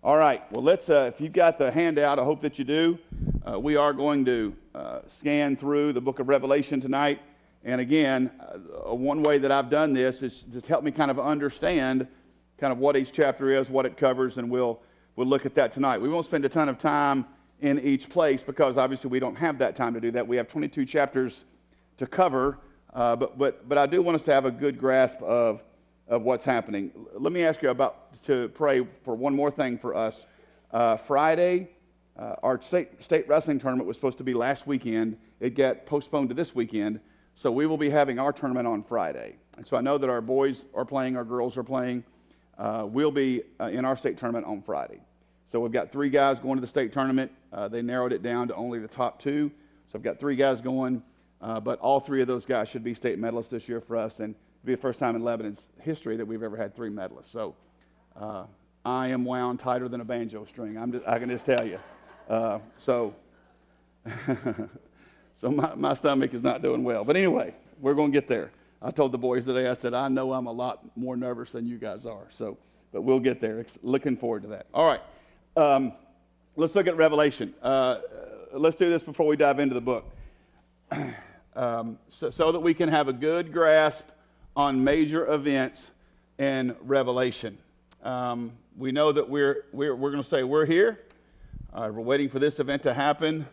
All right. Well, let's. If you've got the handout, I hope that you do. We are going to scan through the book of Revelation tonight. And again, one way that I've done this is to help me kind of understand kind of what each chapter is, what it covers, and we'll look at that tonight. We won't spend a ton of time in each place because obviously we don't have that time to do that. We have 22 chapters to cover, but I do want us to have a good grasp of what's happening. Let me ask you to pray for one more thing for us. Friday, our state wrestling tournament was supposed to be last weekend. It got postponed to this weekend, so we will be having our tournament on Friday. And so I know that our boys are playing, our girls are playing. We'll be in our state tournament on Friday. So we've got 3 guys going to the state tournament. They narrowed it down to only the top 2. So I've got 3 guys going, but all 3 of those guys should be state medalists this year for us, and it'll be the first time in Lebanon's history that we've ever had 3 medalists. So I am wound tighter than a banjo string. I can just tell you. So my stomach is not doing well. But anyway, we're going to get there. I told the boys today, I said, I know I'm a lot more nervous than you guys are. But we'll get there. Looking forward to that. All right. Let's look at Revelation. Let's do this before we dive into the book. So that we can have a good grasp on major events in Revelation. We know that we're going to say we're here. We're waiting for this event to happen,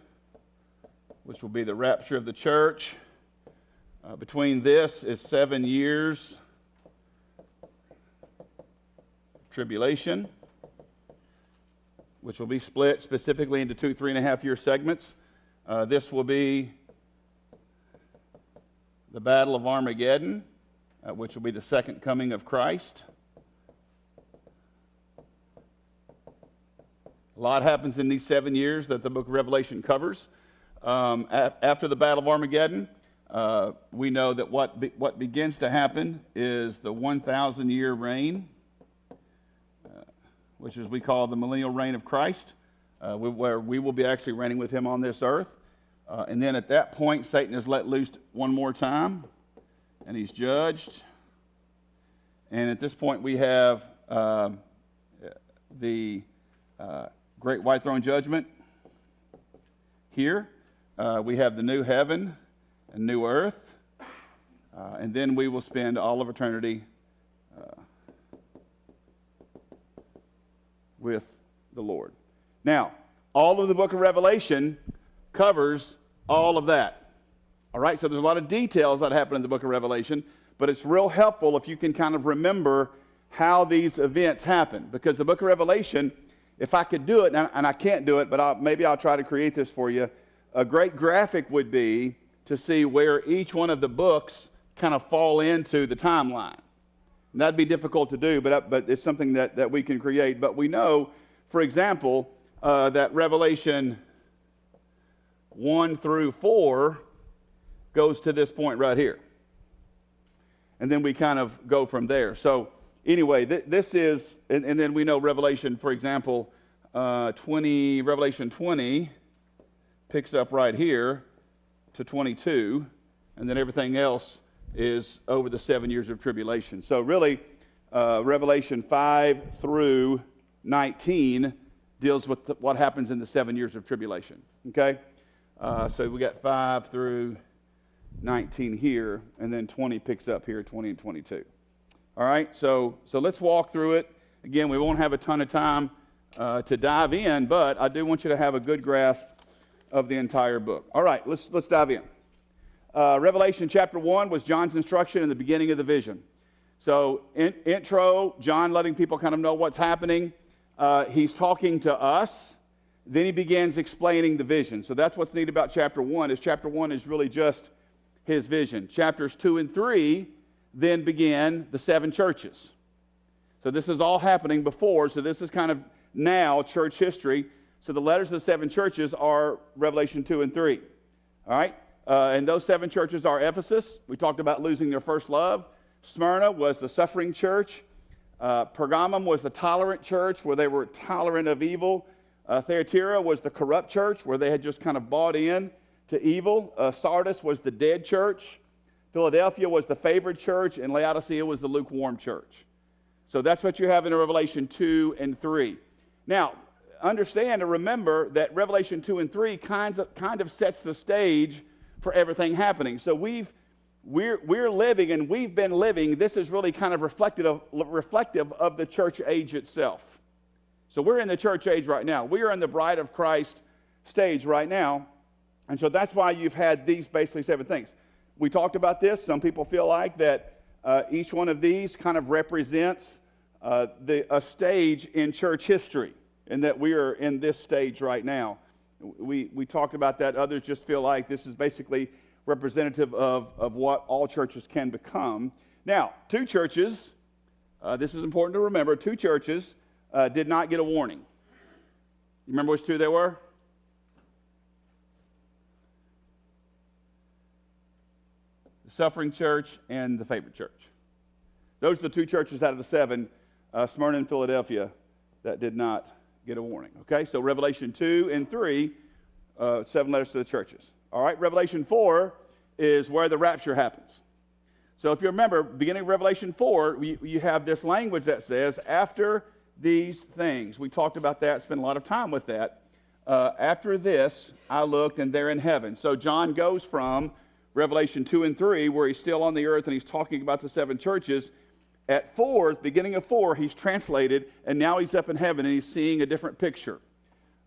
which will be the rapture of the church. Between this is 7 years tribulation, which will be split specifically into 2 3.5-year segments. This will be the Battle of Armageddon, which will be the second coming of Christ. A lot happens in these 7 years that the book of Revelation covers. After the Battle of Armageddon, we know that what begins to happen is the 1,000-year reign, which is we call the Millennial Reign of Christ, where we will be actually reigning with him on this earth. And then at that point, Satan is let loose one more time, and he's judged. And at this point, we have the Great White Throne Judgment here. We have the new heaven and new earth. And then we will spend all of eternity with the Lord. Now, all of the book of Revelation covers all of that. All right, so there's a lot of details that happen in the book of Revelation, but it's real helpful if you can kind of remember how these events happen. Because the book of Revelation, if I could do it, and I can't do it, but maybe I'll try to create this for you, a great graphic would be to see where each one of the books kind of fall into the timeline. And that'd be difficult to do, but it's something that we can create. But we know, for example, that Revelation 1 through 4 goes to this point right here. And then we kind of go from there. So anyway, this is, and then we know Revelation, for example, Revelation 20 picks up right here to 22, and then everything else is over the 7 years of tribulation. So really, Revelation 5 through 19 deals with what happens in the 7 years of tribulation. Okay? So we got 5 through 19 here, and then 20 picks up here, 20 and 22. All right? So let's walk through it. Again, we won't have a ton of time to dive in, but I do want you to have a good grasp of the entire book. All right, let's dive in. Revelation chapter 1 was John's instruction in the beginning of the vision. So intro, John letting people kind of know what's happening. He's talking to us. Then he begins explaining the vision. So that's what's neat about chapter 1, is chapter 1 is really just his vision. Chapters 2 and 3 then begin the 7 churches. So this is all happening before. So this is kind of now church history. So the letters of the 7 churches are Revelation 2 and 3. All right? And those 7 churches are Ephesus. We talked about losing their first love. Smyrna was the suffering church. Pergamum was the tolerant church, where they were tolerant of evil. Thyatira was the corrupt church, where they had just kind of bought in to evil. Sardis was the dead church. Philadelphia was the favored church, and Laodicea was the lukewarm church. So that's what you have in Revelation 2 and 3. Now, understand and remember that Revelation 2 and 3 kind of sets the stage for everything happening. So we're living, and we've been living. This is really kind of reflective of the church age itself. So we're in the church age right now. We are in the bride of Christ stage right now. And so that's why you've had these basically 7 things. We talked about this. Some people feel like that each one of these kind of represents a stage in church history, and that we are in this stage right now. We talked about that. Others just feel like this is basically representative of what all churches can become. Now, 2 churches, this is important to remember, 2 churches did not get a warning. You remember which 2 they were? The Suffering Church and the Favored Church. Those are the 2 churches out of the 7, Smyrna and Philadelphia, that did not get a warning. Okay, so Revelation 2 and 3, 7 letters to the churches. All right, Revelation 4 is where the rapture happens. So if you remember, beginning of Revelation 4, you have this language that says, after these things. We talked about that, spent a lot of time with that. After this, I looked, and they're in heaven. So John goes from Revelation 2 and 3, where he's still on the earth, and he's talking about the 7 churches. At 4, beginning of 4, he's translated, and now he's up in heaven, and he's seeing a different picture.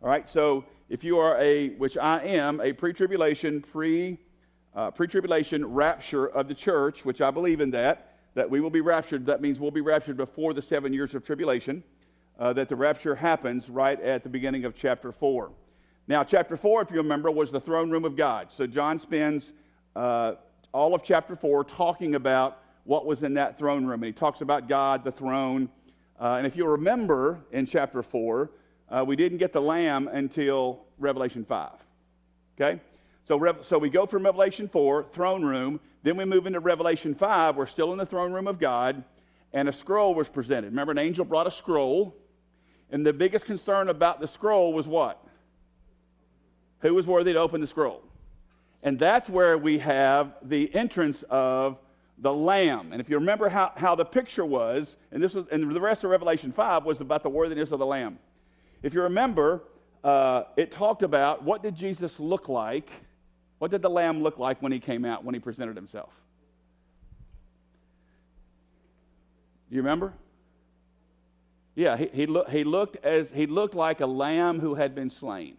All right, so if you are which I am, a pre-tribulation rapture of the church, which I believe in that we will be raptured. That means we'll be raptured before the 7 years of tribulation, that the rapture happens right at the beginning of chapter 4. Now, chapter 4, if you remember, was the throne room of God. So John spends all of chapter 4 talking about what was in that throne room. And he talks about God, the throne. And if you remember in chapter 4, we didn't get the Lamb until Revelation 5. Okay? So we go from Revelation 4, throne room, then we move into Revelation 5. We're still in the throne room of God, and a scroll was presented. Remember, an angel brought a scroll, and the biggest concern about the scroll was what? Who was worthy to open the scroll? And that's where we have the entrance of the Lamb. And if you remember how the picture was, and the rest of Revelation 5 was about the worthiness of the Lamb. If you remember, it talked about what did Jesus look like. What did the Lamb look like when he came out, when he presented himself? Do you remember? Yeah, he looked like a lamb who had been slain.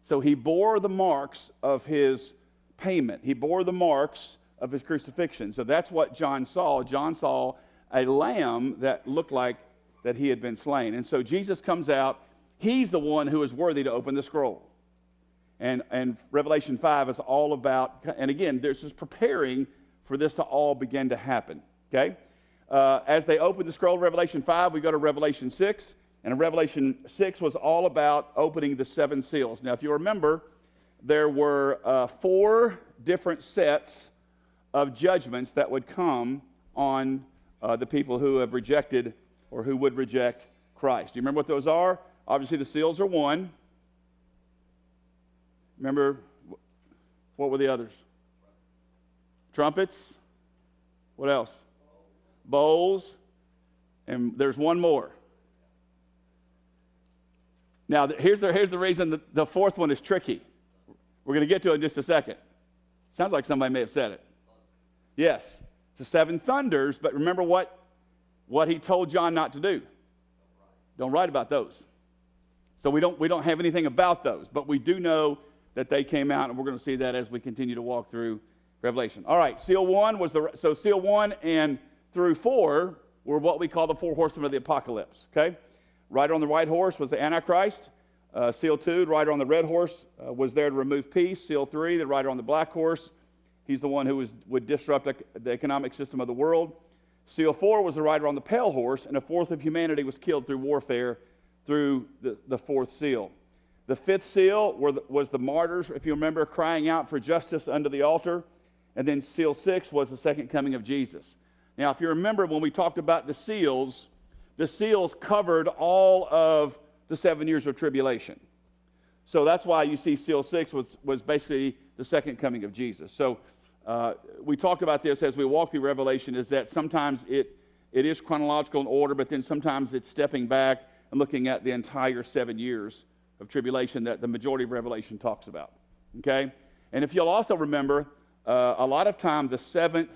So he bore the marks of his payment. He bore the marks of his crucifixion. So that's what John saw. John saw a lamb that looked like that he had been slain. And so Jesus comes out. He's the one who is worthy to open the scroll. And Revelation 5 is all about, and again, there's just preparing for this to all begin to happen. Okay? As they open the scroll of Revelation 5, we go to Revelation 6. And Revelation 6 was all about opening the 7 seals. Now, if you remember, there were 4 different sets of judgments that would come on the people who have rejected or who would reject Christ. Do you remember what those are? Obviously, the seals are one. Remember, what were the others? Trumpets. What else? Bowls. And there's one more. Now, here's the reason that the 4th one is tricky. We're going to get to it in just a second. Sounds like somebody may have said it. Yes, it's the 7 thunders, but remember what he told John not to do. Don't write about those. So we don't have anything about those, but we do know that they came out, and we're going to see that as we continue to walk through Revelation. All right, seal 1 was seal 1 and through 4 were what we call the 4 horsemen of the apocalypse. Okay, rider on the white horse was the Antichrist. Seal 2, the rider on the red horse was there to remove peace. Seal 3, the rider on the black horse, he's the one who would disrupt the economic system of the world. Seal 4 was the rider on the pale horse, and 1/4 of humanity was killed through warfare through the 4th seal. The 5th seal was the martyrs, if you remember, crying out for justice under the altar. And then seal 6 was the second coming of Jesus. Now, if you remember when we talked about the seals covered all of the 7 years of tribulation. So that's why you see seal 6 was basically the second coming of Jesus. So we talked about this as we walk through Revelation, is that sometimes it is chronological in order, but then sometimes it's stepping back. and looking at the entire 7 years of tribulation that the majority of Revelation talks about. Okay? And if you'll also remember, a lot of time the seventh,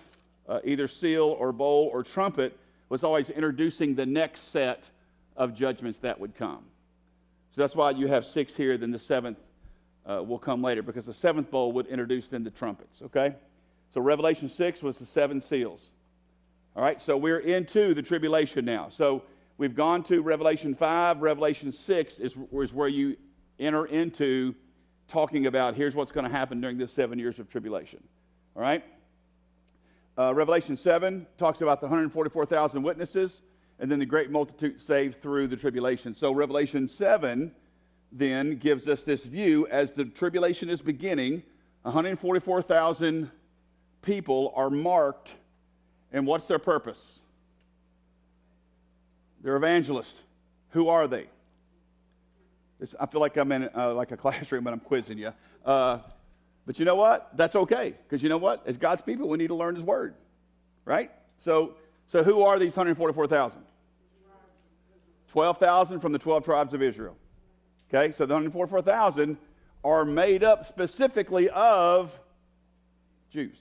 either seal or bowl or trumpet, was always introducing the next set of judgments that would come. So that's why you have 6 here, then the seventh will come later, because the seventh bowl would introduce then the trumpets, okay? So Revelation 6 was the 7 seals. All right, so we're into the tribulation now. So we've gone to Revelation 5. Revelation 6 is where you enter into talking about here's what's going to happen during this 7 years of tribulation. All right? Revelation 7 talks about the 144,000 witnesses, and then the great multitude saved through the tribulation. So Revelation 7 then gives us this view as the tribulation is beginning. 144,000 people are marked, and what's their purpose? They're evangelists. Who are they? I feel like I'm in like a classroom and I'm quizzing you. But you know what? That's okay, because you know what? As God's people, we need to learn His Word, right? So who are these 144,000? 12,000 from the 12 tribes of Israel. Okay, so the 144,000 are made up specifically of Jews.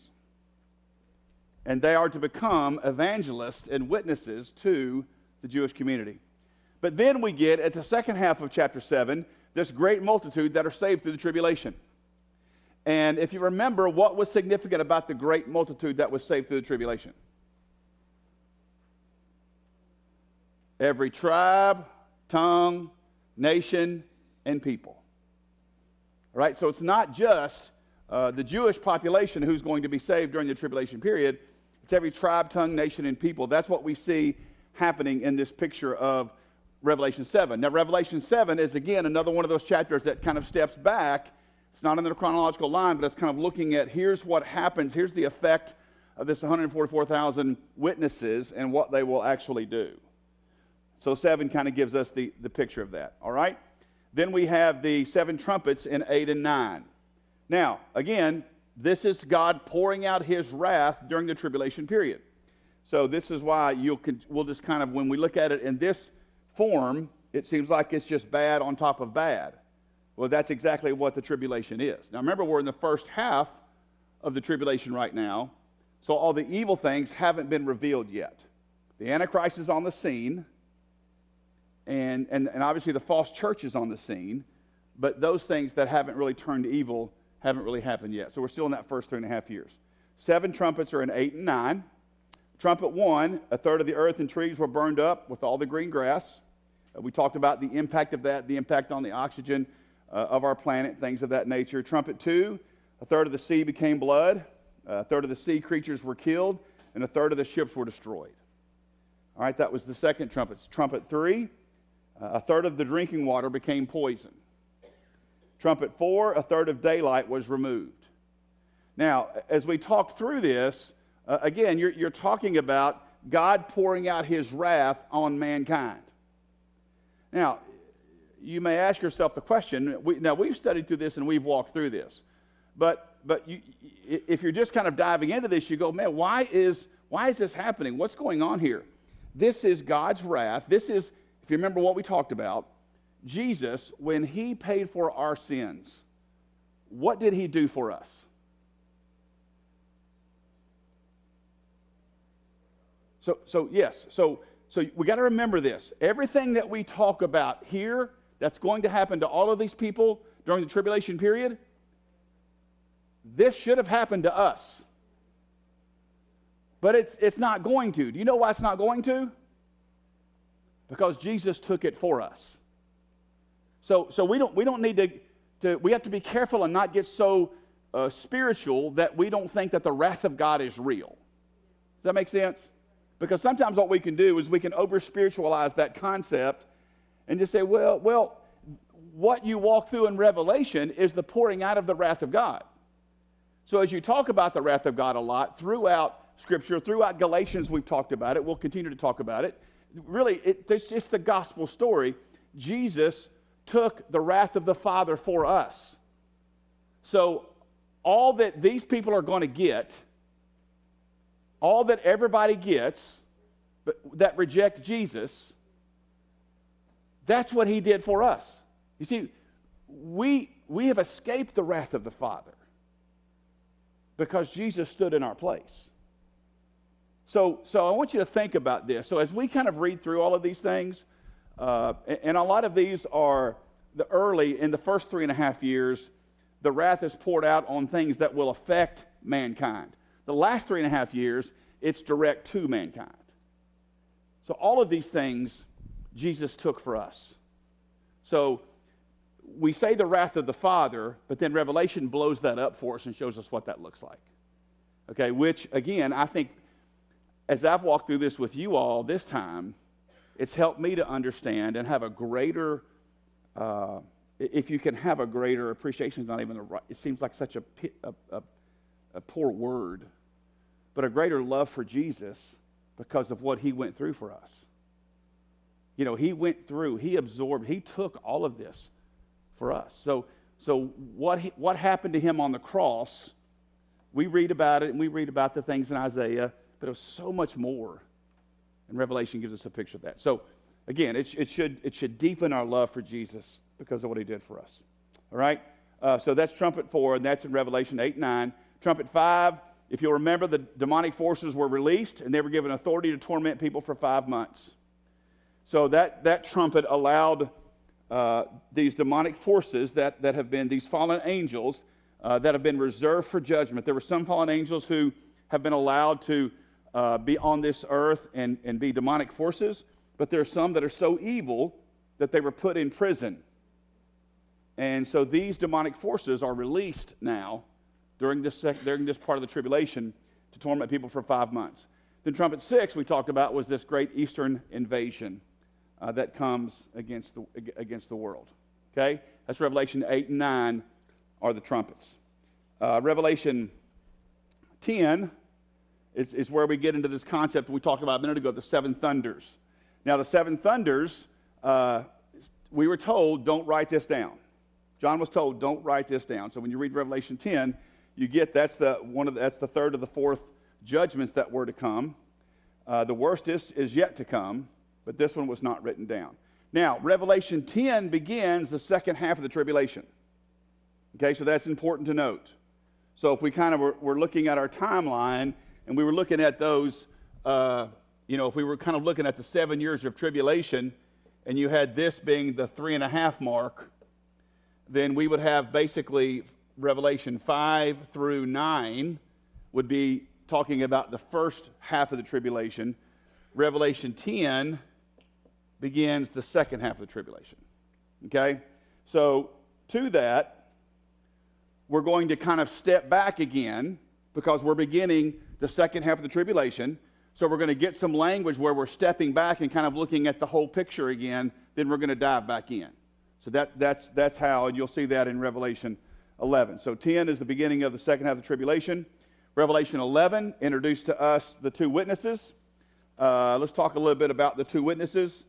And they are to become evangelists and witnesses to the Jewish community. But then we get, at the second half of chapter 7, this great multitude that are saved through the tribulation. And if you remember, what was significant about the great multitude that was saved through the tribulation? Every tribe, tongue, nation, and people. All right, so it's not just the Jewish population who's going to be saved during the tribulation period. It's every tribe, tongue, nation, and people. That's what we see happening in this picture of Revelation 7. Now, Revelation 7 is, again, another one of those chapters that kind of steps back. It's not in the chronological line, but it's kind of looking at here's what happens, here's the effect of this 144,000 witnesses and what they will actually do. So 7 kind of gives us the picture of that, all right? Then we have the 7 trumpets in 8 and 9. Now, again, this is God pouring out His wrath during the tribulation period. So this is why we'll just kind of, when we look at it in this form, it seems like it's just bad on top of bad. Well, that's exactly what the tribulation is. Now, remember, we're in the first half of the tribulation right now, so all the evil things haven't been revealed yet. The Antichrist is on the scene, and obviously the false church is on the scene, but those things that haven't really turned evil haven't really happened yet. So we're still in that first 3.5 years. 7 trumpets are in 8 and 9. Trumpet 1, a third of the earth and trees were burned up with all the green grass. We talked about the impact of that, the impact on the oxygen of our planet, things of that nature. Trumpet 2, a third of the sea became blood, a third of the sea creatures were killed, and a third of the ships were destroyed. All right, that was the second trumpet. Trumpet 3, a third of the drinking water became poison. Trumpet 4, a third of daylight was removed. Now, as we talk through this, again, you're talking about God pouring out His wrath on mankind. Now, you may ask yourself the question, we've studied through this and we've walked through this, but if you're just kind of diving into this, you go, man, why is this happening? What's going on here? This is God's wrath. This is, if you remember what we talked about, Jesus, when He paid for our sins, what did He do for us? So we got to remember this. Everything that we talk about here that's going to happen to all of these people during the tribulation period, this should have happened to us. But it's not going to. Do you know why it's not going to? Because Jesus took it for us. So we don't need to we have to be careful and not get so spiritual that we don't think that the wrath of God is real. Does that make sense? Because sometimes what we can do is we can over-spiritualize that concept and just say, well, what you walk through in Revelation is the pouring out of the wrath of God. So as you talk about the wrath of God a lot throughout Scripture, throughout Galatians we've talked about it, we'll continue to talk about it. Really, it's just the gospel story. Jesus took the wrath of the Father for us. So all that these people are going to get, all that everybody gets that reject Jesus, That's what he did for us. You see, we have escaped the wrath of the Father because Jesus stood in our place. So I want you to think about this. So as we kind of read through all of these things, and a lot of these are in the first 3.5 years, the wrath is poured out on things that will affect mankind. The last 3.5 years, it's direct to mankind. So all of these things Jesus took for us. So we say the wrath of the Father, but then Revelation blows that up for us and shows us what that looks like. Okay, which again, I think as I've walked through this with you all this time, it's helped me to understand and have a greater, if you can have a greater appreciation, it's not even the right, it seems like such a poor word, but a greater love for Jesus because of what he went through for us. You know, he went through, he absorbed, he took all of this for us. So what happened to him on the cross, we read about it, and we read about the things in Isaiah, but it was so much more. And Revelation gives us a picture of that. So again, it should deepen our love for Jesus because of what he did for us. All right? So that's trumpet 4, and that's in Revelation 8 and 9. Trumpet 5, if you'll remember, the demonic forces were released, and they were given authority to torment people for 5 months. So that trumpet allowed these demonic forces that have been these fallen angels that have been reserved for judgment. There were some fallen angels who have been allowed to be on this earth and be demonic forces, but there are some that are so evil that they were put in prison. And so these demonic forces are released now during this part of the tribulation to torment people for 5 months. Then trumpet 6 we talked about was this great eastern invasion that comes against the world. Okay? That's Revelation 8 and 9 are the trumpets. Revelation 10 is where we get into this concept we talked about a minute ago, the 7 thunders. Now, the 7 thunders, we were told, don't write this down. John was told, don't write this down. So when you read Revelation 10, you get that's the third of the fourth judgments that were to come. The worst is yet to come, but this one was not written down. Now, Revelation 10 begins the second half of the tribulation. Okay, so that's important to note. So if we kind of were looking at our timeline, and we were looking at those, if we were kind of looking at the 7 years of tribulation, and you had this being the 3.5 mark, then we would have basically Revelation 5 through 9 would be talking about the first half of the tribulation. Revelation 10 begins the second half of the tribulation. Okay? So to that, we're going to kind of step back again because we're beginning the second half of the tribulation. So we're going to get some language where we're stepping back and kind of looking at the whole picture again. Then we're going to dive back in. So that's how, and you'll see that in Revelation 11. So 10 is the beginning of the second half of the tribulation. Revelation 11 introduced to us the 2 witnesses. Let's talk a little bit about the 2 witnesses.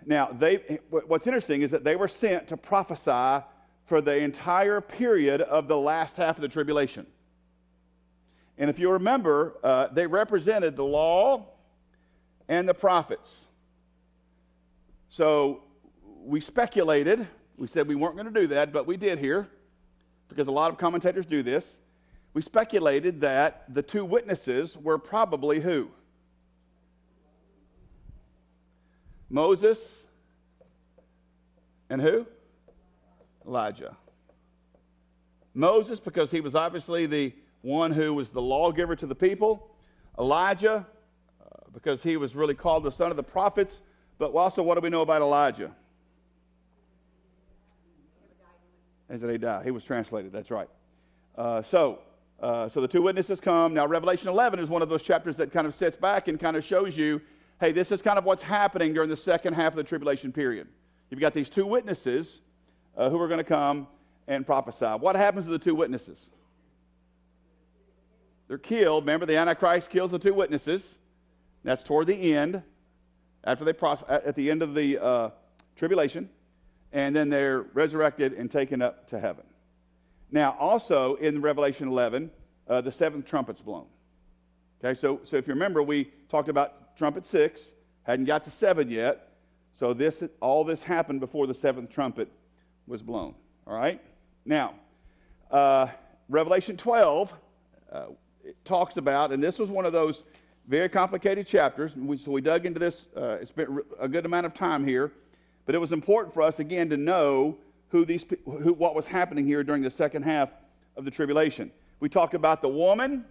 Now, what's interesting is that they were sent to prophesy for the entire period of the last half of the tribulation. And if you remember, they represented the law and the prophets. So we speculated, we said we weren't going to do that, but we did here, because a lot of commentators do this. We speculated that the 2 witnesses were probably who? Moses and who? Elijah. Moses, because he was obviously the one who was the lawgiver to the people. Elijah, because he was really called the son of the prophets. But also, what do we know about Elijah? As that he died. He was translated, that's right. So the 2 witnesses come. Now, Revelation 11 is one of those chapters that kind of sits back and kind of shows you, hey, this is kind of what's happening during the second half of the tribulation period. You've got these 2 witnesses who are going to come and prophesy. What happens to the 2 witnesses? They're killed. Remember, the Antichrist kills the 2 witnesses. That's toward the end, after at the end of the tribulation, and then they're resurrected and taken up to heaven. Now, also in Revelation 11, the 7th trumpet's blown. Okay, so if you remember, we talked about trumpet 6, hadn't got to 7 yet. So all this happened before the seventh trumpet was blown. All right? Now, Revelation 12, it talks about, and this was one of those very complicated chapters, so we dug into this. It's been a good amount of time here, but it was important for us, again, to know what was happening here during the second half of the tribulation. We talked about the woman,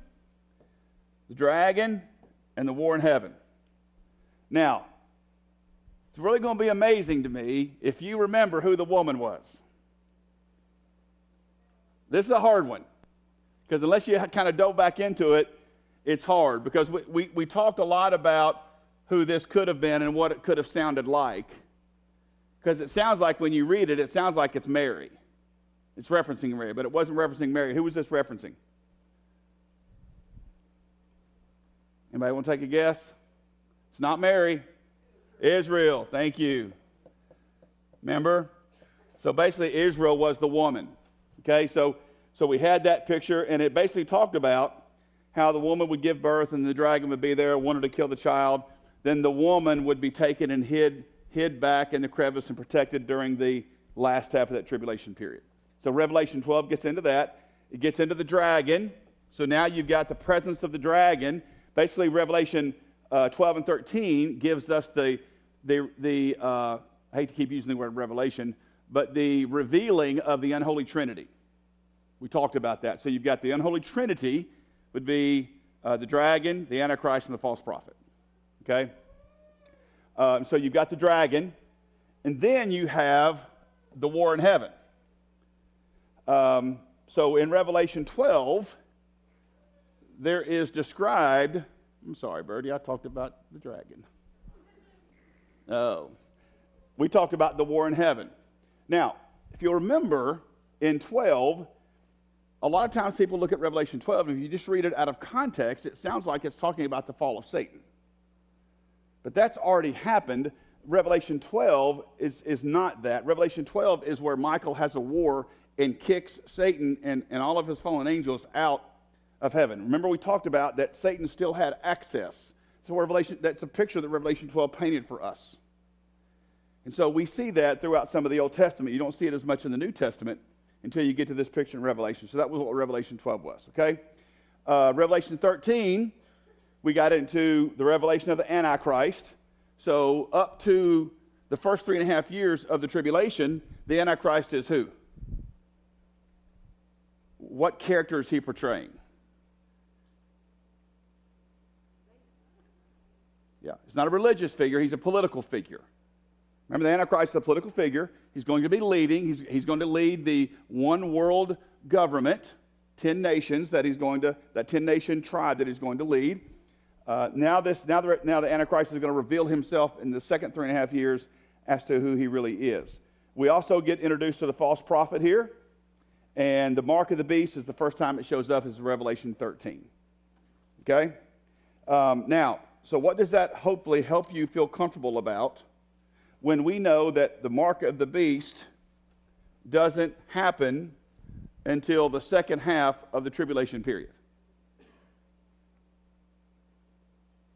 the dragon, and the war in heaven. Now, it's really going to be amazing to me if you remember who the woman was. This is a hard one, because unless you kind of dove back into it, it's hard, because we talked a lot about who this could have been and what it could have sounded like, because it sounds like when you read it, it sounds like it's Mary. It's referencing Mary, but it wasn't referencing Mary. Who was this referencing? Anybody want to take a guess? It's not Mary. Israel. Thank you. Remember? So basically, Israel was the woman. Okay, so we had that picture, and it basically talked about how the woman would give birth, and the dragon would be there, wanted to kill the child. Then the woman would be taken and hid back in the crevice and protected during the last half of that tribulation period. So Revelation 12 gets into that. It gets into the dragon. So now you've got the presence of the dragon. Basically, Revelation 12 and 13 gives us the I hate to keep using the word revelation, but the revealing of the unholy Trinity. We talked about that. So you've got the unholy Trinity would be the dragon, the Antichrist, and the false prophet. Okay? So you've got the dragon, and then you have the war in heaven. So in Revelation 12, there is described, I'm sorry, Birdie, I talked about the dragon. Oh, we talked about the war in heaven. Now, if you'll remember, in 12, a lot of times people look at Revelation 12, and if you just read it out of context, it sounds like it's talking about the fall of Satan. But that's already happened. Revelation 12 is not that. Revelation 12 is where Michael has a war and kicks Satan and all of his fallen angels out of heaven. Remember, we talked about that Satan still had access. So that's a picture that Revelation 12 painted for us. And so we see that throughout some of the Old Testament. You don't see it as much in the New Testament until you get to this picture in Revelation. So that was what Revelation 12 was, okay? Revelation 13, we got into the revelation of the Antichrist. So up to the first 3.5 years of the tribulation, the Antichrist is who? What character is he portraying? Yeah, he's not a religious figure, he's a political figure. Remember, the Antichrist is a political figure. He's going to be leading. He's going to lead the one world government, 10 nations that 10-nation tribe that he's going to lead. Now the Antichrist is going to reveal himself in the second 3.5 years as to who he really is. We also get introduced to the false prophet here, and the mark of the beast is the first time it shows up is Revelation 13. Okay? Now, so what does that hopefully help you feel comfortable about when we know that the mark of the beast doesn't happen until the second half of the tribulation period?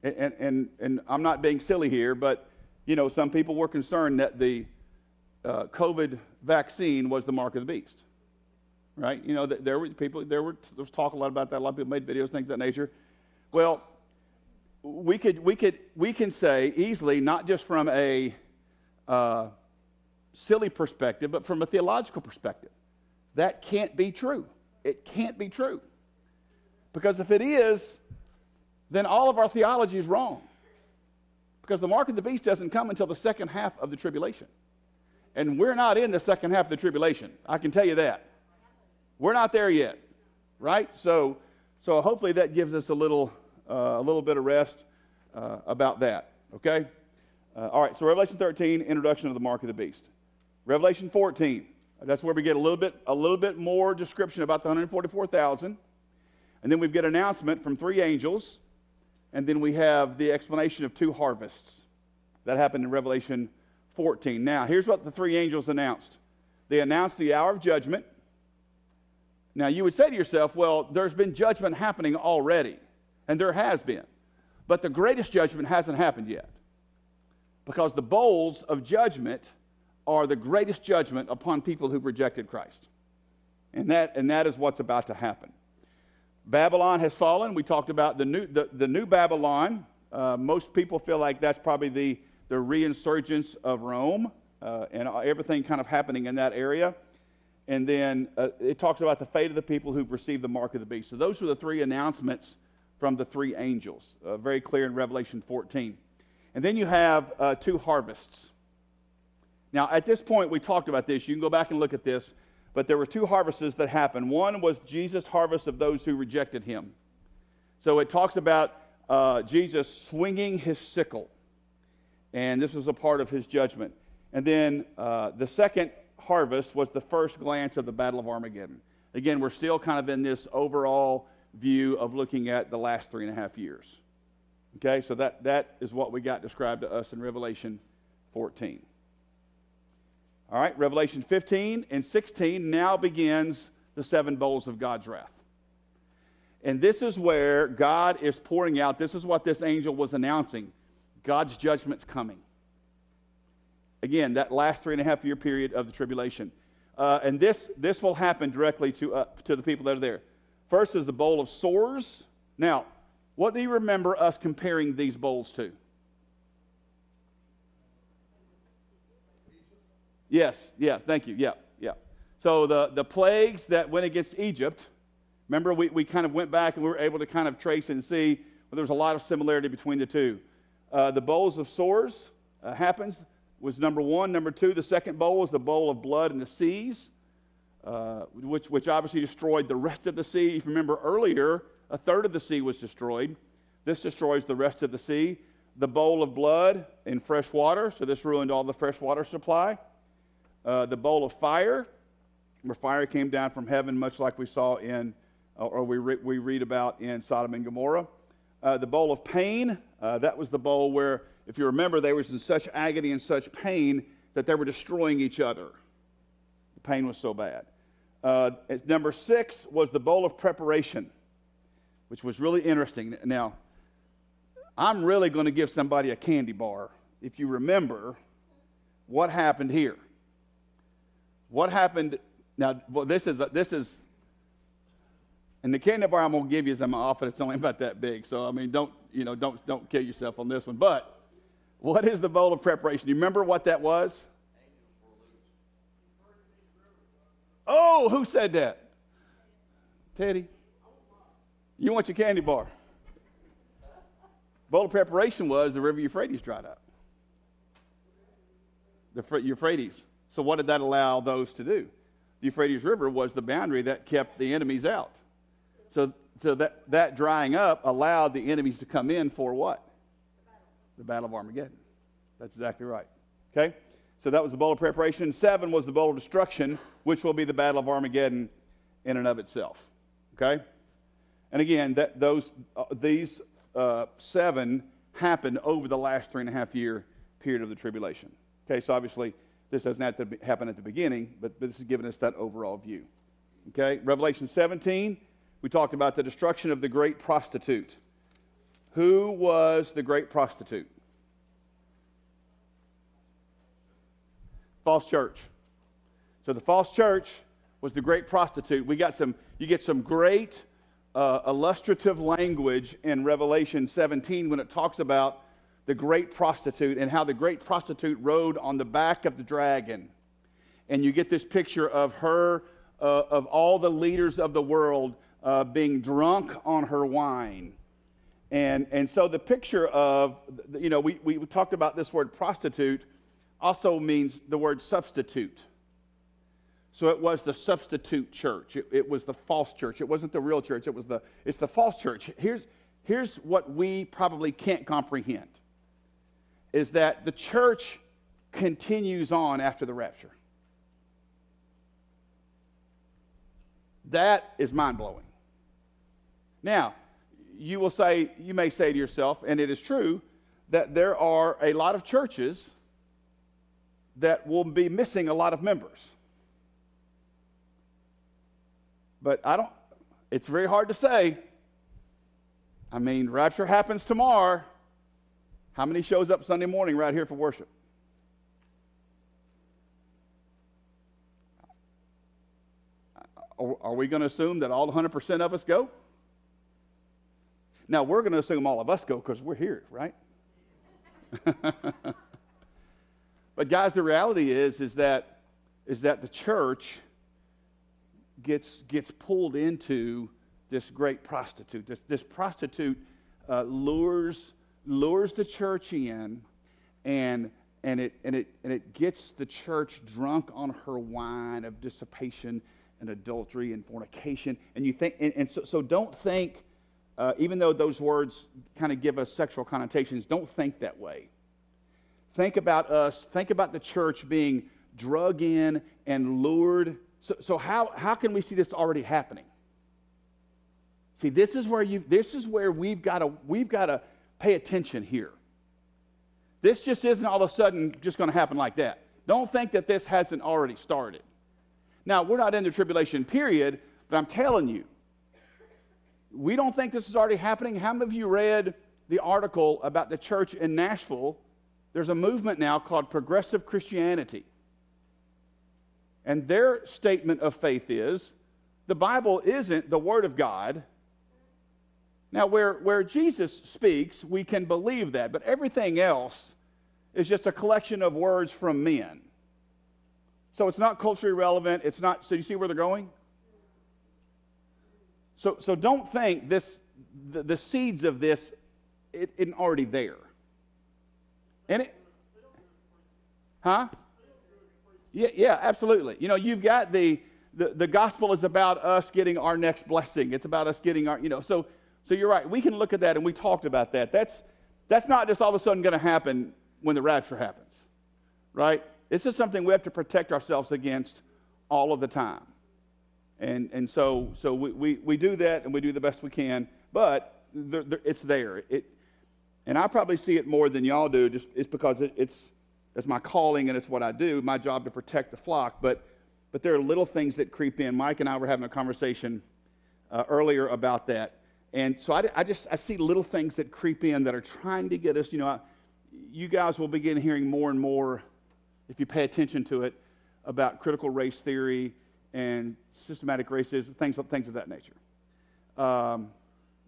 And I'm not being silly here, but some people were concerned that the COVID vaccine was the mark of the beast, right? There was talk a lot about that. A lot of people made videos, things of that nature. Well, we can say easily, not just from a silly perspective, but from a theological perspective, that can't be true. It can't be true, because if it is, then all of our theology is wrong. Because the mark of the beast doesn't come until the second half of the tribulation. And we're not in the second half of the tribulation. I can tell you that. We're not there yet, right? So hopefully that gives us a little bit of rest about that, okay? All right, so Revelation 13, introduction of the mark of the beast. Revelation 14, that's where we get a little bit more description about the 144,000. And then we get an announcement from 3 angels. And then we have the explanation of 2 harvests. That happened in Revelation 14. Now, here's what the 3 angels announced. They announced the hour of judgment. Now, you would say to yourself, well, there's been judgment happening already. And there has been. But the greatest judgment hasn't happened yet. Because the bowls of judgment are the greatest judgment upon people who've rejected Christ. And that is what's about to happen. Babylon has fallen. We talked about the new Babylon. Most people feel like that's probably the reinsurgence of Rome and everything kind of happening in that area. And then it talks about the fate of the people who've received the mark of the beast. So those are the three announcements from the three angels, very clear in Revelation 14. And then you have two harvests. Now, at this point, we talked about this. You can go back and look at this. But there were two harvests that happened. One was Jesus' harvest of those who rejected him. So it talks about Jesus swinging his sickle. And this was a part of his judgment. And then the second harvest was the first glance of the Battle of Armageddon. Again, we're still kind of in this overall view of looking at the last 3.5 years. Okay, so that is what we got described to us in Revelation 14. All right, Revelation 15 and 16 now begins the seven bowls of God's wrath. And this is where God is pouring out, this is what this angel was announcing, God's judgment's coming. Again, that last 3.5 year period of the tribulation. And this will happen directly to the people that are there. First is the bowl of sores. Now, what do you remember us comparing these bowls to? Yes, yeah, thank you, yeah. So the plagues that went against Egypt, remember we kind of went back and we were able to kind of trace and see, well, there's a lot of similarity between the two. The bowls of sores was number one. Number two, the second bowl was the bowl of blood in the seas, which obviously destroyed the rest of the sea. If you remember earlier, a third of the sea was destroyed. This destroys the rest of the sea. The bowl of blood in fresh water, so this ruined all the fresh water supply. The bowl of fire, where fire came down from heaven, much like we saw we read about in Sodom and Gomorrah. The bowl of pain, that was the bowl where, if you remember, they were in such agony and such pain that they were destroying each other. The pain was so bad. Number 6 was the bowl of preparation, which was really interesting. Now, I'm really going to give somebody a candy bar if you remember what happened here. What happened? Now, well, this is, and the candy bar I'm going to give you is in my office. It's only about that big, so I mean, don't kill yourself on this one. But what is the bowl of preparation? You remember what that was? Oh, who said that? Teddy, you want your candy bar? Bowl of preparation was the river Euphrates dried up. The Euphrates. So what did that allow those to do? The Euphrates River was the boundary that kept the enemies out. So that drying up allowed the enemies to come in for what? The Battle of Armageddon. That's exactly right. Okay? So that was the bowl of preparation. 7 was the bowl of destruction, which will be the Battle of Armageddon in and of itself. Okay? And again, these 7 happened over the last 3.5 year period of the tribulation. Okay, so obviously this doesn't have to happen at the beginning, but this is giving us that overall view. Okay, Revelation 17, we talked about the destruction of the great prostitute. Who was the great prostitute? False church. So the false church was the great prostitute. You get some great illustrative language in Revelation 17 when it talks about the great prostitute and how the great prostitute rode on the back of the dragon. And you get this picture of her, of all the leaders of the world being drunk on her wine. And so the picture of, we talked about this word prostitute also means the word substitute. So it was the substitute church. It was the false church. It wasn't the real church. It's the false church. Here's what we probably can't comprehend, is that the church continues on after the rapture. That is mind-blowing. Now, you may say to yourself, and it is true, that there are a lot of churches that will be missing a lot of members. But it's very hard to say. I mean, rapture happens tomorrow. How many shows up Sunday morning right here for worship? Are we going to assume that all 100% of us go? Now, we're going to assume all of us go because we're here, right? But guys, the reality is that the church gets pulled into this great prostitute. This prostitute lures the church in, and it gets the church drunk on her wine of dissipation and adultery and fornication. And you think, so don't think, even though those words kind of give us sexual connotations, don't think that way. Think about us. Think about the church being drug in and lured. So how can we see this already happening? See, this is where we've got to pay attention here. This just isn't all of a sudden just going to happen like that. Don't think that this hasn't already started. Now, we're not in the tribulation period, but I'm telling you, we don't think this is already happening. How many of you read the article about the church in Nashville? There's a movement now called Progressive Christianity. And their statement of faith is, the Bible isn't the Word of God. Now, where Jesus speaks, we can believe that, but everything else is just a collection of words from men. So it's not culturally relevant. It's not. So you see where they're going? So don't think the seeds of this isn't already there. And it, huh? Yeah, absolutely. You know, you've got the gospel is about us getting our next blessing. It's about us getting our, so you're right. We can look at that, and we talked about that. That's not just all of a sudden going to happen when the rapture happens, right? It's just something we have to protect ourselves against all of the time. And so we do that, and we do the best we can, but it's there. And I probably see it more than y'all do, just it's because it's my calling and it's what I do, my job to protect the flock. But there are little things that creep in. Mike and I were having a conversation earlier about that. And so I see little things that creep in that are trying to get us, you guys will begin hearing more and more, if you pay attention to it, about critical race theory and systematic racism, things of that nature,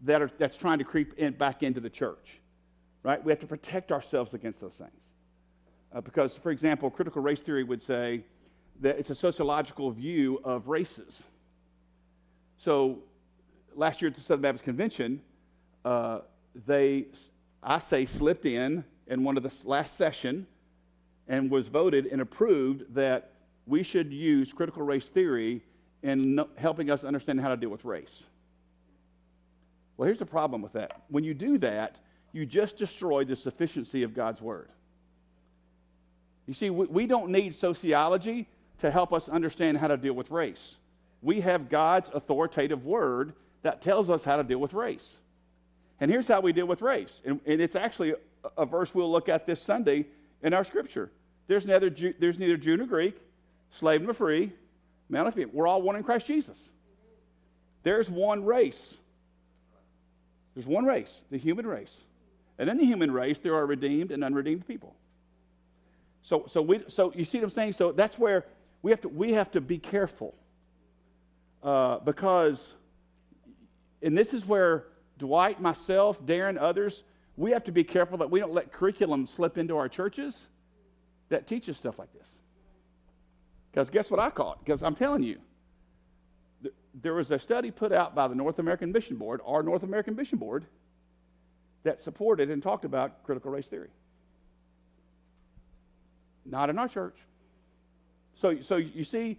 that's trying to creep back into the church, right? We have to protect ourselves against those things. Because, for example, critical race theory would say that it's a sociological view of races. So last year at the Southern Baptist Convention, they slipped in one of the last session and was voted and approved that we should use critical race theory in helping us understand how to deal with race. Well, here's the problem with that. When you do that, you just destroy the sufficiency of God's Word. You see, we don't need sociology to help us understand how to deal with race. We have God's authoritative Word that tells us how to deal with race. And here's how we deal with race. And it's actually a verse we'll look at this Sunday in our Scripture. There's neither Jew nor Greek, slave nor free, male nor female. We're all one in Christ Jesus. There's one race. There's one race, the human race. And in the human race, there are redeemed and unredeemed people. So you see what I'm saying? So that's where we have to be careful, because, and this is where Dwight, myself, Darren, others, we have to be careful that we don't let curriculum slip into our churches that teaches stuff like this. Because guess what I caught? Because I'm telling you, there was a study put out by the North American Mission Board, our North American Mission Board, that supported and talked about critical race theory. Not in our church. So you see,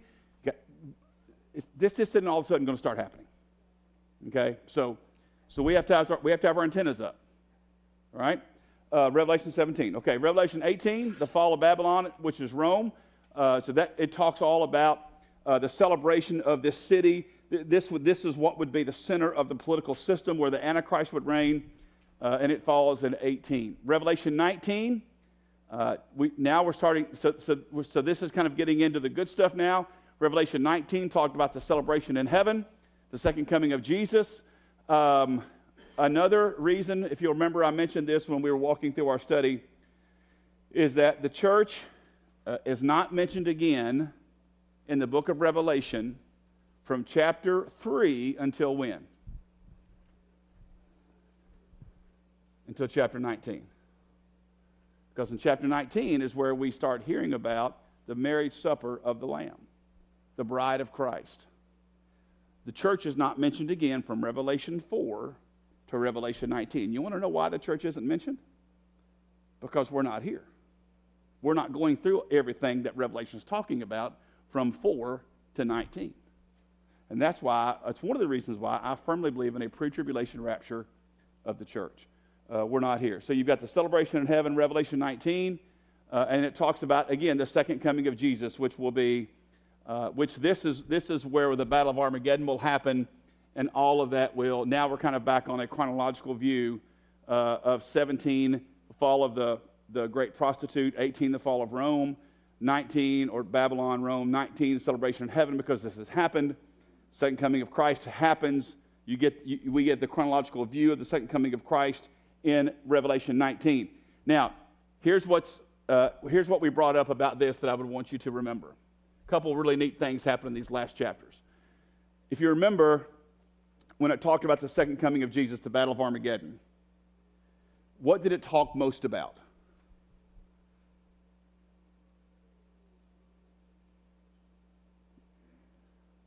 this isn't all of a sudden going to start happening. Okay, so we have to have our antennas up. All right, Revelation 17. Okay, Revelation 18, the fall of Babylon, which is Rome. So that it talks all about the celebration of this city. This is what would be the center of the political system where the Antichrist would reign, and it falls in 18. Revelation 19. We're starting. So this is kind of getting into the good stuff now. Revelation 19 talked about the celebration in heaven, the second coming of Jesus. Another reason, if you'll remember, I mentioned this when we were walking through our study, is that the church is not mentioned again in the book of Revelation from chapter 3 until when? Until chapter 19. Because in chapter 19 is where we start hearing about the marriage supper of the Lamb, the bride of Christ. The church is not mentioned again from Revelation 4 to Revelation 19. You want to know why the church isn't mentioned? Because we're not here. We're not going through everything that Revelation is talking about from 4 to 19. And that's why, it's one of the reasons why I firmly believe in a pre-tribulation rapture of the church. We're not here. So you've got the celebration in heaven, Revelation 19, and it talks about, again, the second coming of Jesus, which will be, this is where the Battle of Armageddon will happen, and all of that will, now we're kind of back on a chronological view of 17, the fall of the great prostitute, 18, the fall of Rome, 19, or Babylon, Rome, 19, celebration in heaven, because this has happened. Second coming of Christ happens. We get the chronological view of the second coming of Christ in Revelation 19. Now, here's what we brought up about this that I would want you to remember. A couple really neat things happen in these last chapters. If you remember, when it talked about the second coming of Jesus, the Battle of Armageddon, what did it talk most about?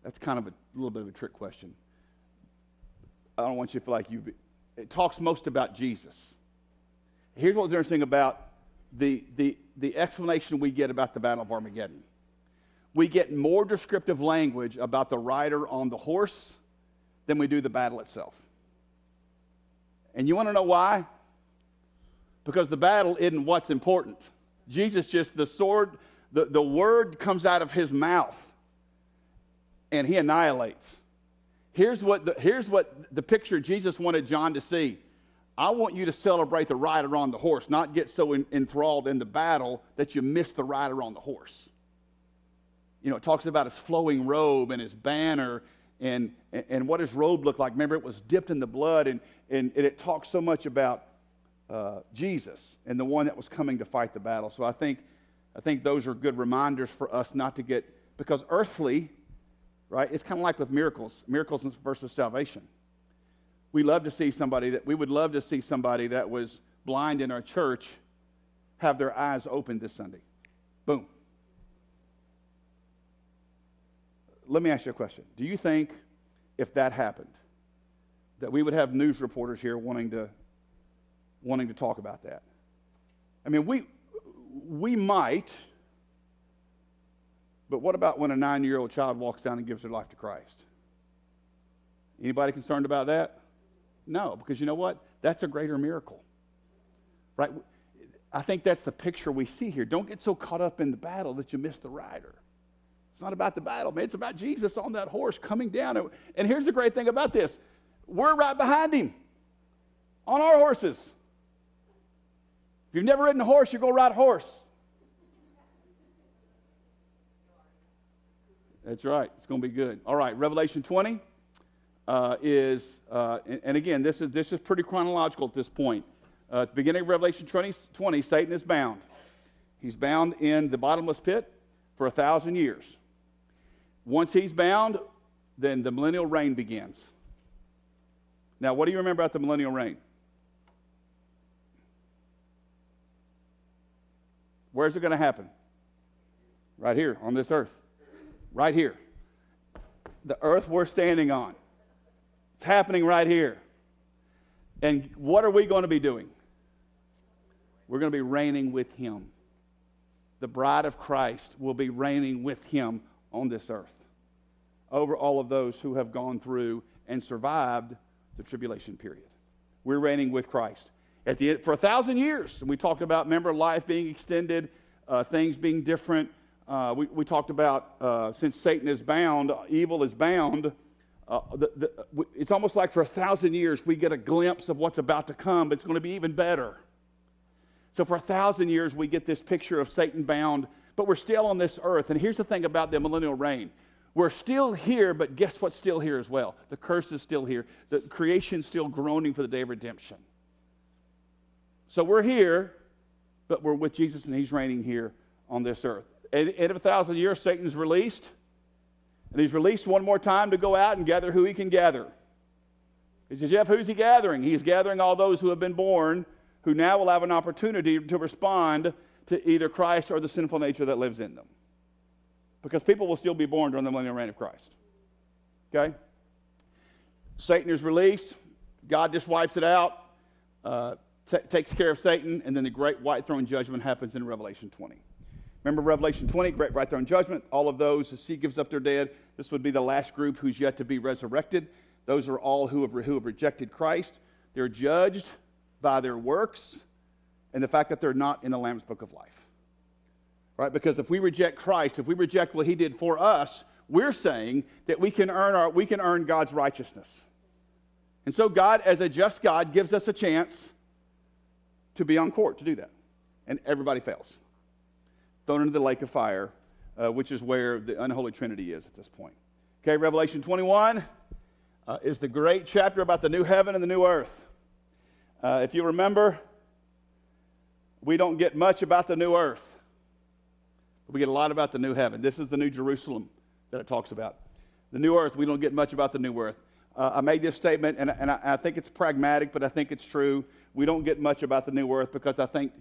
That's kind of a little bit of a trick question. I don't want you to feel like it talks most about Jesus. Here's what's interesting about the explanation we get about the Battle of Armageddon. We get more descriptive language about the rider on the horse than we do the battle itself. And you want to know why? Because the battle isn't what's important. Jesus just, the sword, the word comes out of his mouth, and he annihilates. Here's what the picture Jesus wanted John to see. I want you to celebrate the rider on the horse, not get so enthralled in the battle that you miss the rider on the horse. You know, it talks about his flowing robe and his banner and what his robe looked like. Remember, it was dipped in the blood, and it talks so much about Jesus and the one that was coming to fight the battle. So I think those are good reminders for us not to get, because earthly, right? It's kind of like with miracles versus salvation. We would love to see somebody that was blind in our church have their eyes opened this Sunday. Boom. Let me ask you a question. Do you think if that happened, that we would have news reporters here wanting to talk about that? I mean, we might. But what about when a 9-year-old child walks down and gives their life to Christ? Anybody concerned about that? No, because you know what? That's a greater miracle. Right? I think that's the picture we see here. Don't get so caught up in the battle that you miss the rider. It's not about the battle, man. It's about Jesus on that horse coming down. And here's the great thing about this. We're right behind him on our horses. If you've never ridden a horse, you go ride a horse. That's right. It's going to be good. All right, Revelation 20 is, and again, this is pretty chronological at this point. At the beginning of Revelation 20, Satan is bound. He's bound in the bottomless pit for 1,000 years. Once he's bound, then the Millennial Reign begins. Now, what do you remember about the Millennial Reign? Where's it going to happen? Right here on this earth. Right here. The earth we're standing on. It's happening right here. And what are we going to be doing? We're going to be reigning with him. The bride of Christ will be reigning with him on this earth over all of those who have gone through and survived the tribulation period. We're reigning with Christ. At the end, for 1,000 years, and we talked about, remember, life being extended, things being different. We talked about since Satan is bound, evil is bound. It's almost like for 1,000 years we get a glimpse of what's about to come, but it's going to be even better. So for 1,000 years we get this picture of Satan bound, but we're still on this earth. And here's the thing about the millennial reign. We're still here, but guess what's still here as well? The curse is still here. The creation's still groaning for the day of redemption. So we're here, but we're with Jesus, and he's reigning here on this earth. At the end of 1,000 years, Satan's released, and he's released one more time to go out and gather who he can gather. He says, Jeff, who's he gathering? He's gathering all those who have been born, who now will have an opportunity to respond to either Christ or the sinful nature that lives in them. Because people will still be born during the millennial reign of Christ. Okay? Satan is released. God just wipes it out, takes care of Satan, and then the great white throne judgment happens in Revelation 20. Remember Revelation 20, great white throne judgment. All of those, the sea gives up their dead. This would be the last group who's yet to be resurrected. Those are all who have rejected Christ. They're judged by their works and the fact that they're not in the Lamb's Book of Life. Right? Because if we reject Christ, if we reject what he did for us, we're saying that we can earn God's righteousness. And so God, as a just God, gives us a chance to be on court to do that. And everybody fails. Thrown into the lake of fire, which is where the unholy Trinity is at this point. Okay, Revelation 21 is the great chapter about the new heaven and the new earth. If you remember, we don't get much about the new earth. We get a lot about the new heaven. This is the new Jerusalem that it talks about. The new earth, we don't get much about the new earth. I made this statement, and I think it's pragmatic, but I think it's true. We don't get much about the new earth because I think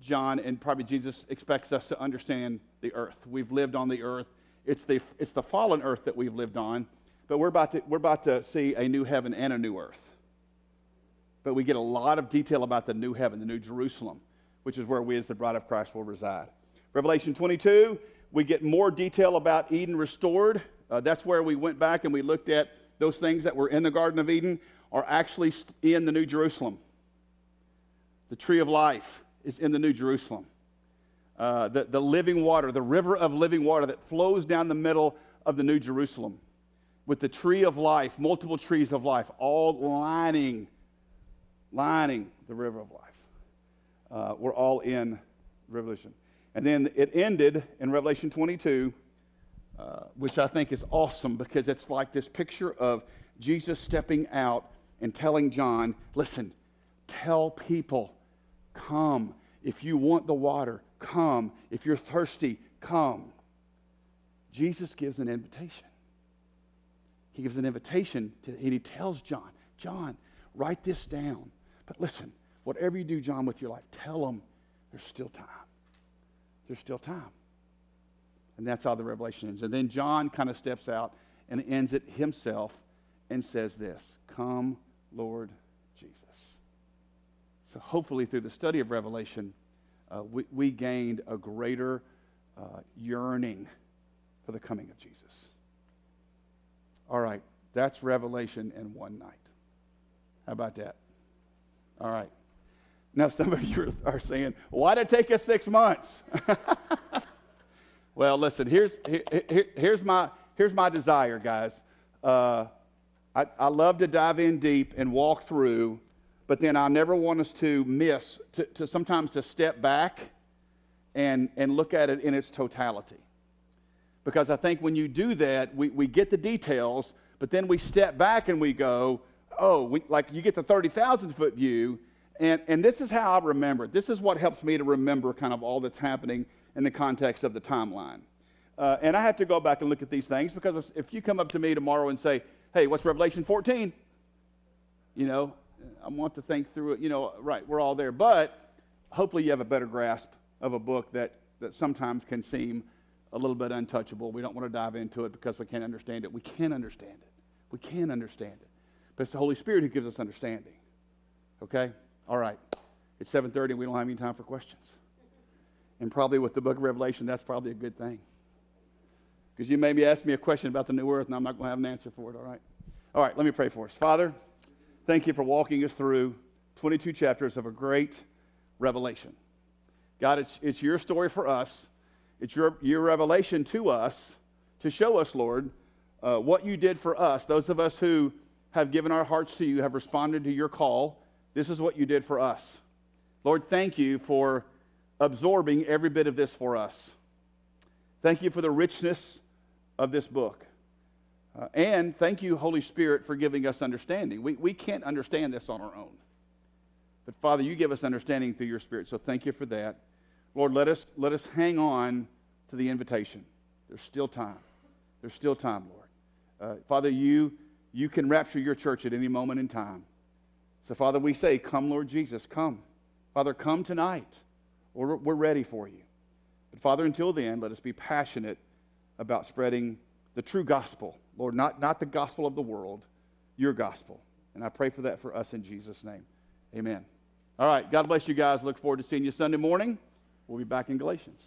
John and probably Jesus expects us to understand the earth. We've lived on the earth. It's the fallen earth that we've lived on, but we're about to see a new heaven and a new earth. But we get a lot of detail about the new heaven, the new Jerusalem, which is where we as the bride of Christ will reside. Revelation 22, we get more detail about Eden restored. That's where we went back and we looked at those things that were in the Garden of Eden are actually in the New Jerusalem. The tree of life is in the New Jerusalem. The living water, the river of living water that flows down the middle of the New Jerusalem with the tree of life, multiple trees of life, all lining the river of life. We're all in Revelation. And then it ended in Revelation 22, which I think is awesome because it's like this picture of Jesus stepping out and telling John, listen, tell people, come. If you want the water, come. If you're thirsty, come. Jesus gives an invitation. He gives an invitation, and he tells John, John, write this down. But listen, whatever you do, John, with your life, tell them there's still time. There's still time. And that's how the revelation ends. And then John kind of steps out and ends it himself and says this, come, Lord Jesus. So hopefully through the study of Revelation, we gained a greater yearning for the coming of Jesus. All right, that's Revelation in one night. How about that? All right. Now, some of you are saying, why did it take us 6 months? Well, listen, here's my desire, guys. I love to dive in deep and walk through, but then I never want us to sometimes to step back and look at it in its totality. Because I think when you do that, we get the details, but then we step back and we go, like you get the 30,000-foot view, and this is how I remember it. This is what helps me to remember kind of all that's happening in the context of the timeline. And I have to go back and look at these things because if you come up to me tomorrow and say, hey, what's Revelation 14? You know, I want to think through it. You know, right, we're all there. But hopefully you have a better grasp of a book that sometimes can seem a little bit untouchable. We don't want to dive into it because we can't understand it. We can understand it. We can understand it. But it's the Holy Spirit who gives us understanding. Okay? All right. It's 7:30 and we don't have any time for questions. And probably with the book of Revelation, that's probably a good thing. Because you maybe ask me a question about the new earth, and I'm not going to have an answer for it, all right? All right, let me pray for us. Father, thank you for walking us through 22 chapters of a great revelation. God, it's your story for us. It's your revelation to us to show us, Lord, what you did for us. Those of us who have given our hearts to you, have responded to your call. This is what you did for us. Lord, thank you for absorbing every bit of this for us. Thank you for the richness of this book. And thank you, Holy Spirit, for giving us understanding. We can't understand this on our own. But Father, you give us understanding through your Spirit, so thank you for that. Lord, let us hang on to the invitation. There's still time. There's still time, Lord. Father, you can rapture your church at any moment in time. So, Father, we say, come, Lord Jesus, come. Father, come tonight. We're ready for you. But, Father, until then, let us be passionate about spreading the true gospel. Lord, not the gospel of the world, your gospel. And I pray for that for us in Jesus' name. Amen. All right, God bless you guys. Look forward to seeing you Sunday morning. We'll be back in Galatians.